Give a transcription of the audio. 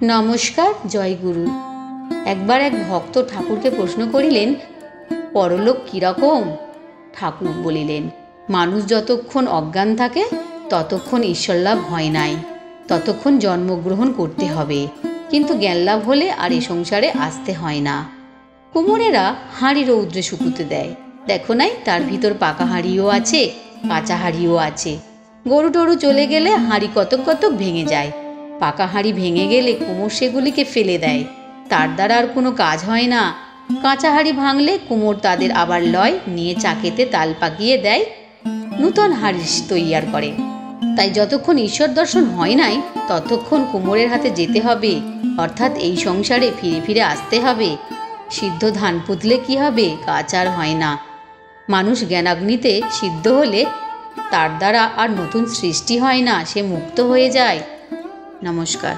নমস্কার, জয়গুরু। একবার এক ভক্ত ঠাকুরকে প্রশ্ন করিলেন, পরলোক কিরকম? ঠাকুর বলিলেন, মানুষ যতক্ষণ অজ্ঞান থাকে ততক্ষণ ঈশ্বরলাভ হয় নাই, ততক্ষণ জন্মগ্রহণ করতে হবে, কিন্তু জ্ঞানলাভ হলে আর এ সংসারে আসতে হয় না। কুমোরেরা হাঁড়ি রৌদ্রে শুকুতে দেয়, দেখো নাই তার ভিতর পাকা হাঁড়িও আছে, কাঁচা হাঁড়িও আছে। গরু টরু চলে গেলে হাঁড়ি কতক কতক ভেঙে যায়। পাকা হাঁড়ি ভেঙে গেলে কুমোর সেগুলিকে ফেলে দেয়, তার দ্বারা আর কোনো কাজ হয় না। কাঁচা হাঁড়ি ভাঙলে কুমোর তাদের আবার লয়, নিয়ে চাকেতে তাল পাকিয়ে দেয়, নূতন হাঁড়ি তৈয়ার করে। তাই যতক্ষণ ঈশ্বর দর্শন হয় নাই ততক্ষণ কুমোরের হাতে যেতে হবে, অর্থাৎ এই সংসারে ফিরে ফিরে আসতে হবে। সিদ্ধ ধান পুতলে কি হবে? কাজ আর হয় না। মানুষ জ্ঞানাগ্নিতে সিদ্ধ হলে তার দ্বারা আর নতুন সৃষ্টি হয় না, সে মুক্ত হয়ে যায়। নমস্কার।